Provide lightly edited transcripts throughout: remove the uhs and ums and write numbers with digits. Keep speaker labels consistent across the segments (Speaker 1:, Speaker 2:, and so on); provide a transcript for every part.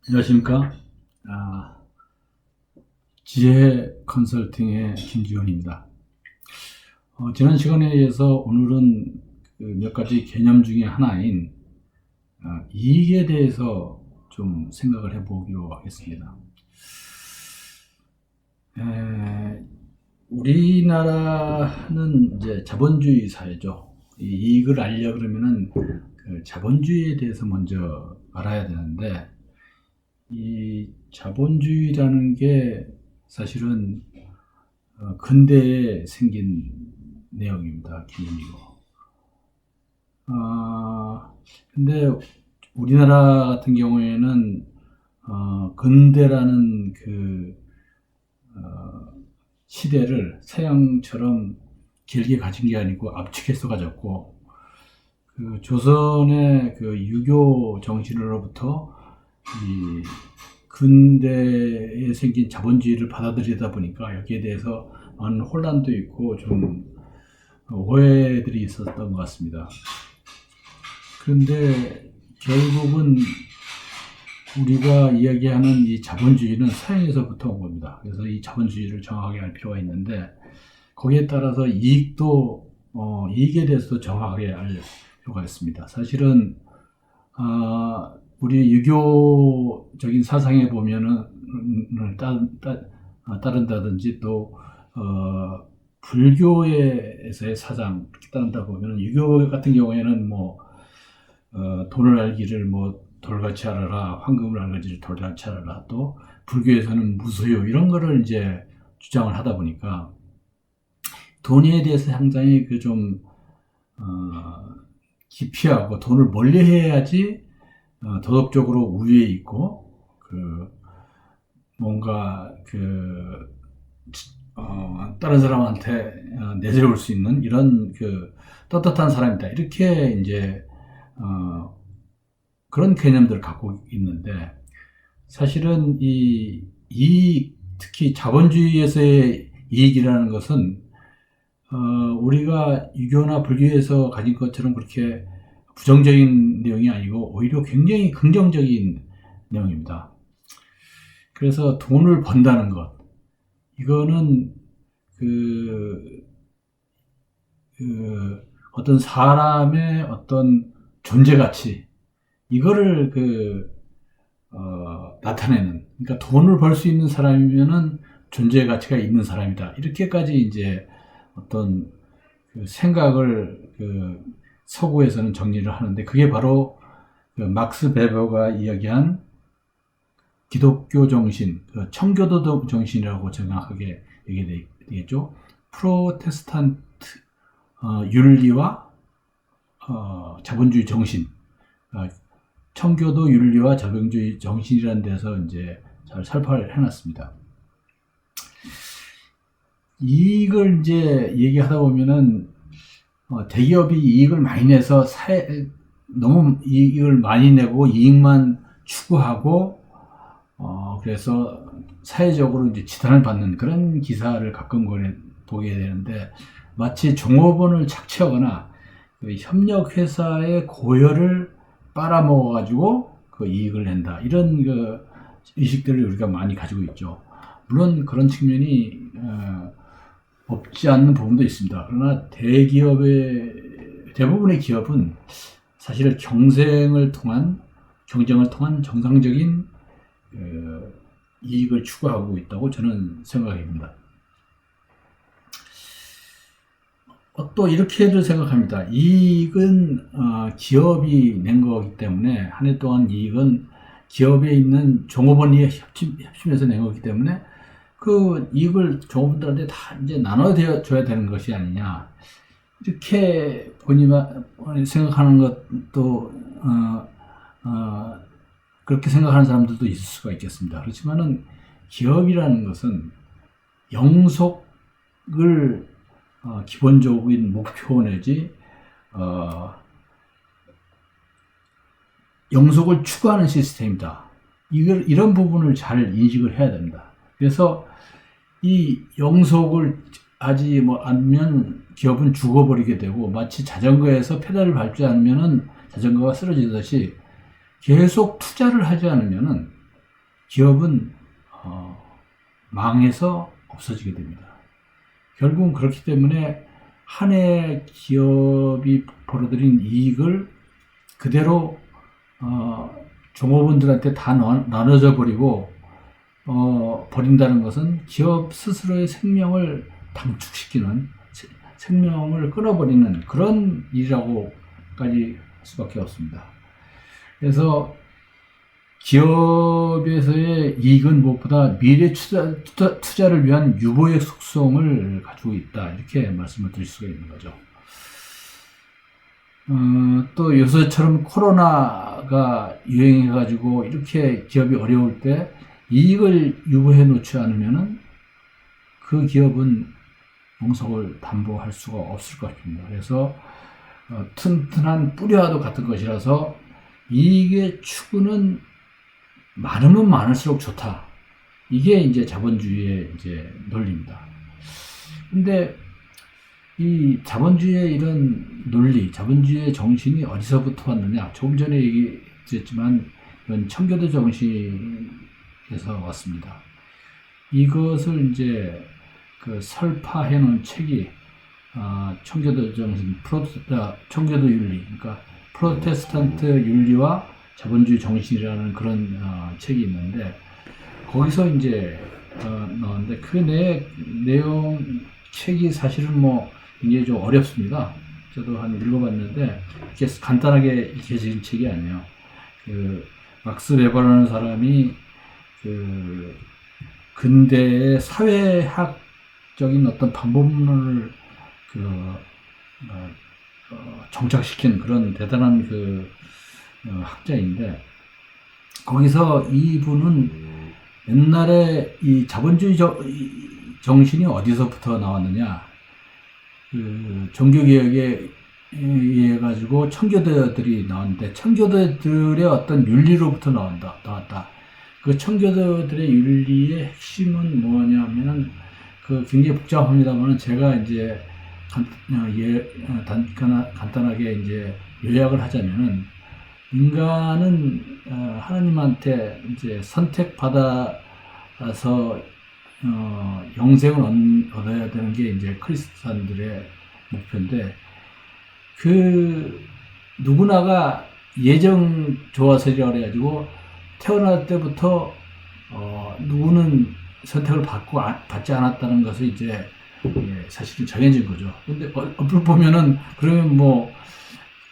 Speaker 1: 안녕하십니까. 아, 지혜 컨설팅의 김지원입니다. 지난 시간에 이어서 오늘은 그몇 가지 개념 중에 하나인 이익에 대해서 좀 생각을 해보기로 하겠습니다. 우리나라는 이제 자본주의 사회죠. 이 이익을 알려 그러면은 그 자본주의에 대해서 먼저 알아야 되는데, 이 자본주의라는 게 사실은 근대에 생긴 내용입니다. 개념이고. 근데 우리나라 같은 경우에는 근대라는 그 시대를 서양처럼 길게 가진 게 아니고 압축해서 가졌고, 그 조선의 그 유교 정신으로부터 이 근대에 생긴 자본주의를 받아들이다 보니까 여기에 대해서 많은 혼란도 있고 좀 오해들이 있었던 것 같습니다. 그런데 결국은 우리가 이야기하는 이 자본주의는 서양에서부터 온 겁니다. 그래서 이 자본주의를 정확하게 알 필요가 있는데, 거기에 따라서 이익도 이익에 대해서도 정확하게 알 필요가 있습니다. 사실은 우리 유교적인 사상에 보면은 따른다든지 또 불교에서의 사상 따른다 보면은, 유교 같은 경우에는 뭐 돈을 알기를 뭐 돌같이 알아라, 황금을 알기를 돌같이 알아라, 또 불교에서는 무소유 이런 거를 이제 주장을 하다 보니까 돈에 대해서 상당히 그 좀 기피하고 돈을 멀리해야지 도덕적으로 우위에 있고 그 뭔가 그 다른 사람한테 내세울 수 있는 이런 그 떳떳한 사람이다, 이렇게 이제 그런 개념들을 갖고 있는데, 사실은 특히 자본주의에서의 이익이라는 것은 우리가 유교나 불교에서 가진 것처럼 그렇게 부정적인 내용이 아니고 오히려 굉장히 긍정적인 내용입니다. 그래서 돈을 번다는 것, 이거는 어떤 사람의 어떤 존재 가치, 이거를 나타내는, 그러니까 돈을 벌 수 있는 사람이면은 존재 가치가 있는 사람이다, 이렇게까지 이제 어떤 생각을 서구에서는 정리를 하는데, 그게 바로 막스 베버가 이야기한 기독교 정신, 청교도 정신이라고 정확하게 얘기되겠죠. 프로테스탄트 윤리와 자본주의 정신, 청교도 윤리와 자본주의 정신이라는 데서 이제 잘 설파를 해놨습니다. 이익을 이제 얘기하다 보면은 대기업이 이익을 많이 내서 너무 이익을 많이 내고 이익만 추구하고 그래서 사회적으로 이제 지탄을 받는 그런 기사를 가끔 보게 되는데, 마치 종업원을 착취하거나 그 협력회사의 고열을 빨아먹어가지고 그 이익을 낸다, 이런 그 의식들을 우리가 많이 가지고 있죠. 물론 그런 측면이 없지 않는 부분도 있습니다. 그러나 대부분의 기업은 사실 경쟁을 통한 정상적인 이익을 추구하고 있다고 저는 생각합니다. 또 이렇게도 생각합니다. 이익은 기업이 낸 거기 때문에, 한 해 동안 이익은 기업에 있는 종업원이 협심해서 낸 거기 때문에 그 이익을 종업원들한테 다 이제 나눠줘야 되는 것이 아니냐, 이렇게 생각하는 것도 그렇게 생각하는 사람들도 있을 수가 있겠습니다. 그렇지만은 기업이라는 것은 영속을 기본적인 목표 내지 영속을 추구하는 시스템이다. 이런 부분을 잘 인식을 해야 됩니다. 그래서 이 영속을 하지 않으면 기업은 죽어버리게 되고, 마치 자전거에서 페달을 밟지 않으면 자전거가 쓰러지듯이 계속 투자를 하지 않으면 기업은 망해서 없어지게 됩니다. 결국은 그렇기 때문에 한 해 기업이 벌어들인 이익을 그대로 종업원들한테 다 나눠져 버리고 버린다는 것은 기업 스스로의 생명을 단축시키는, 생명을 끊어버리는 그런 일이라고까지 할 수밖에 없습니다. 그래서 기업에서의 이익은 무엇보다 미래 투자를 위한 유보의 속성을 가지고 있다, 이렇게 말씀을 드릴 수가 있는 거죠. 또 요새처럼 코로나가 유행해가지고 이렇게 기업이 어려울 때 이익을 유보해 놓지 않으면은 그 기업은 영속을 담보할 수가 없을 것 같습니다. 그래서 튼튼한 뿌리와도 같은 것이라서 이익의 추구는 많으면 많을수록 좋다. 이게 이제 자본주의의 이제 논리입니다. 근데 이 자본주의의 이런 논리, 자본주의의 정신이 어디서부터 왔느냐? 조금 전에 얘기했지만 이건 청교도 정신에서 왔습니다. 이것을 이제 그 설파해 놓은 책이 청교도 정신, 청교도 윤리, 그러니까 프로테스탄트 윤리와 자본주의 정신이라는 그런 책이 있는데, 거기서 이제 나왔는데 그 내용 책이 사실은 뭐 굉장히 좀 어렵습니다. 저도 한 읽어봤는데 이렇게 간단하게 읽혀진 책이 아니에요. 그 막스 웨버라는 사람이 그 근대의 사회학적인 어떤 방법론을 정착시킨 그런 대단한 학자인데, 거기서 이분은 옛날에 이 자본주의 정신이 어디서부터 나왔느냐, 그 종교개혁에 의해 가지고 청교도들이 나왔는데, 청교도들의 어떤 윤리로부터 나왔다. 그 청교도들의 윤리의 핵심은 뭐냐면은 그 굉장히 복잡합니다만 제가 이제 간단하게 이제 요약을 하자면은, 인간은 하나님한테 이제 선택받아서 영생을 얻어야 되는 게 이제 크리스찬들의 목표인데, 그 누구나가 예정 조화설이라고 그래가지고 태어날 때부터 누구는 선택을 받지 않았다는 것을 이제 사실은 정해진 거죠. 근데 얼핏 보면은 그러면 뭐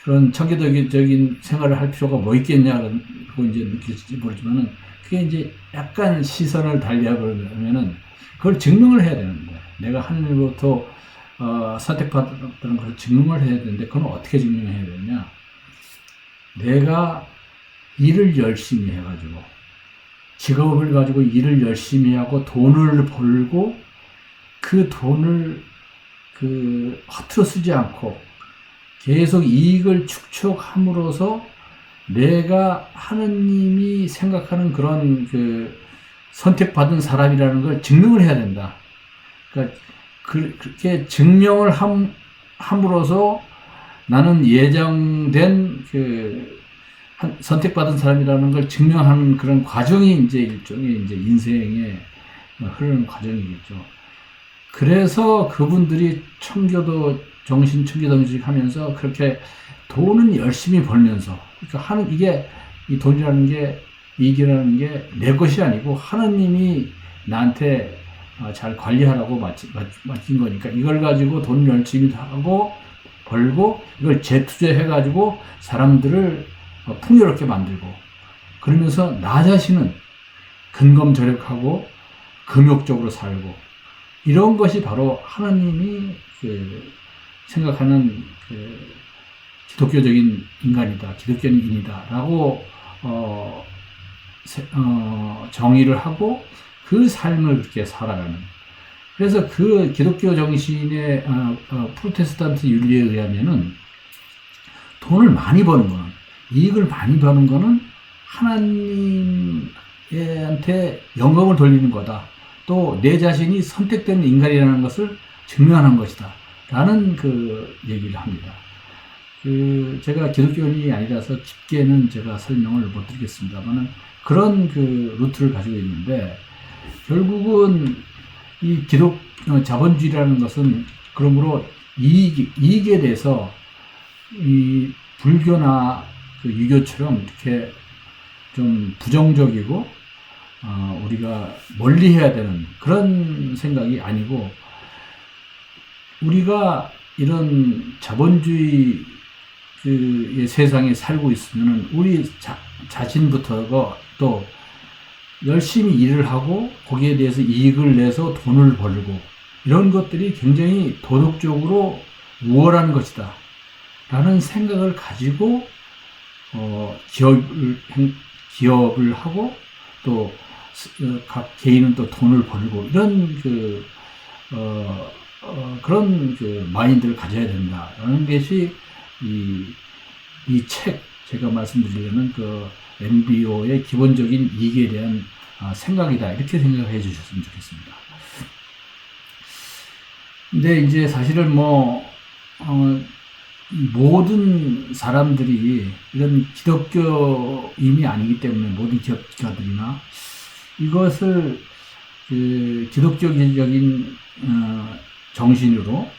Speaker 1: 그런 청교도적인 생활을 할 필요가 뭐 있겠냐고 이제 느낄지 모르지만은, 그게 이제 약간 시선을 달리하면은 그걸 증명을 해야 되는데, 내가 하나님으로부터 선택받았다는 것을 증명을 해야 되는데, 그건 어떻게 증명해야 되느냐? 내가 일을 열심히 해가지고, 직업을 가지고 일을 열심히 하고 돈을 벌고, 그 돈을 허투루 쓰지 않고 계속 이익을 축적함으로써 내가 하느님이 생각하는 그런 선택받은 사람이라는 걸 증명을 해야 된다. 그러니까 그렇게 증명을 함으로써 나는 예정된 선택받은 사람이라는 걸 증명하는 그런 과정이 이제 일종의 이제 인생에 흐르는 과정이겠죠. 그래서 그분들이 청교도 정신 하면서 그렇게 돈은 열심히 벌면서, 그러니까 이게 이 돈이라는 게, 이익이라는 게 내 것이 아니고 하나님이 나한테 잘 관리하라고 맡긴 거니까, 이걸 가지고 돈 열심히 하고 벌고 이걸 재투자해 가지고 사람들을 풍요롭게 만들고, 그러면서 나 자신은 근검절약하고 금욕적으로 살고, 이런 것이 바로 하나님이 생각하는 기독교적인 인간이다, 기독교인이다 라고 정의를 하고 그 삶을 그렇게 살아가는. 그래서 그 기독교 정신의 프로테스탄트 윤리에 의하면은 돈을 많이 버는 거는, 이익을 많이 버는 거는 하나님한테 영광을 돌리는 거다. 또 내 자신이 선택된 인간이라는 것을 증명하는 것이다 라는 얘기를 합니다. 제가 기독교인이 아니라서 깊게는 제가 설명을 못 드리겠습니다만은, 그런 그 루트를 가지고 있는데, 결국은 이 자본주의라는 것은 그러므로 이익에 대해서 이 불교나 그 유교처럼 이렇게 좀 부정적이고 우리가 멀리해야 되는 그런 생각이 아니고, 우리가 이런 자본주의 그 세상에 살고 있으면은 우리 자신부터가 또 열심히 일을 하고 거기에 대해서 이익을 내서 돈을 벌고, 이런 것들이 굉장히 도덕적으로 우월한 것이다 라는 생각을 가지고 기업을 하고, 또 각 개인은 또 돈을 벌고, 이런 그런 그 마인드를 가져야 된다라는 것이 이 책, 제가 말씀드리려는 그 MBO의 기본적인 이익에 대한 생각이다, 이렇게 생각해 주셨으면 좋겠습니다. 근데 이제 사실은 모든 사람들이 이런 기독교인이 아니기 때문에, 모든 기업가들이나 이것을 그 기독교적인 정신으로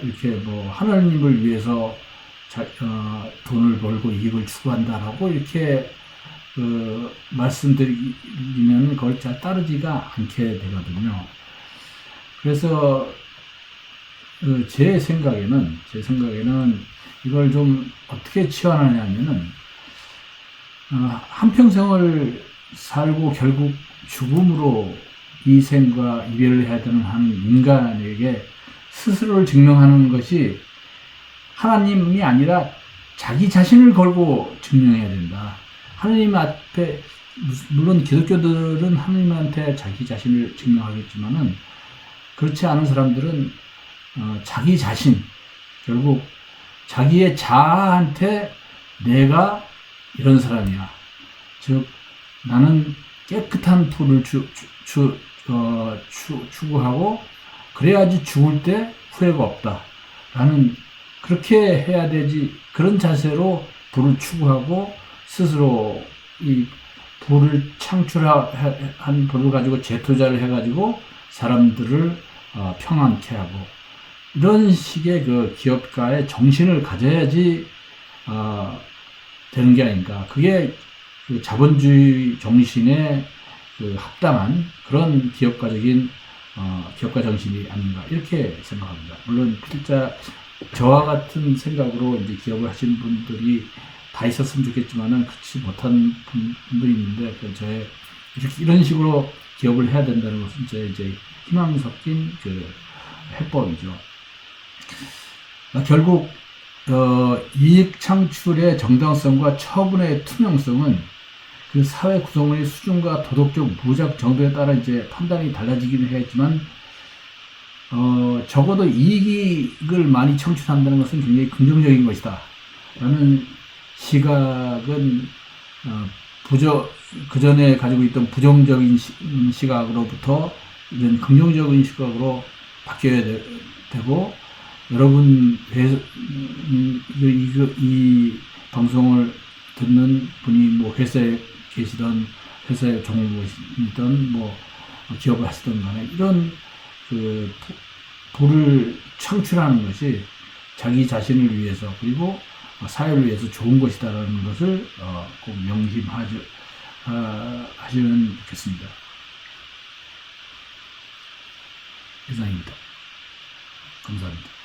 Speaker 1: 이렇게 하나님을 위해서 돈을 벌고 이익을 추구한다라고 이렇게 말씀드리면 그걸 잘 따르지가 않게 되거든요. 그래서 제 생각에는 이걸 좀 어떻게 치환하냐면은, 한평생을 살고 결국 죽음으로 이생과 이별을 해야 되는 한 인간에게 스스로를 증명하는 것이 하나님이 아니라 자기 자신을 걸고 증명해야 된다. 하나님 앞에, 물론 기독교들은 하나님한테 자기 자신을 증명하겠지만은, 그렇지 않은 사람들은 자기 자신, 결국 자기의 자아한테 내가 이런 사람이야, 즉 나는 깨끗한 부를 추구하고 그래야지 죽을 때 후회가 없다 라는, 그렇게 해야 되지. 그런 자세로 부를 추구하고 스스로 이 부를 창출한 부를 가지고 재투자를 해가지고 사람들을 평안케 하고, 이런 식의 그 기업가의 정신을 가져야지 되는 게 아닌가. 그게 그 자본주의 정신에 그 합당한 그런 기업가적인 기업가 정신이 아닌가, 이렇게 생각합니다. 물론 진짜 저와 같은 생각으로 이제 기업을 하시는 분들이 다 있었으면 좋겠지만은 그렇지 못한 분들이 있는데, 저의 이런 식으로 기업을 해야 된다는 것은 이제 희망 섞인 그 해법이죠. 결국 이익 창출의 정당성과 처분의 투명성은 그 사회 구성원의 수준과 도덕적 무작 정도에 따라 이제 판단이 달라지기는 하겠지만, 적어도 이익을 많이 창출한다는 것은 굉장히 긍정적인 것이다 라는 시각은 그 전에 가지고 있던 부정적인 시각으로부터 이런 긍정적인 시각으로 바뀌어야 되고, 여러분 이 방송을 듣는 분이 회사에 계시던, 회사에 종업원이든 기업을 하시던 간에 이런 그 부를 창출하는 것이 자기 자신을 위해서 그리고 사회를 위해서 좋은 것이다라는 것을 꼭 명심하시면 좋겠습니다. 이상입니다. 감사합니다.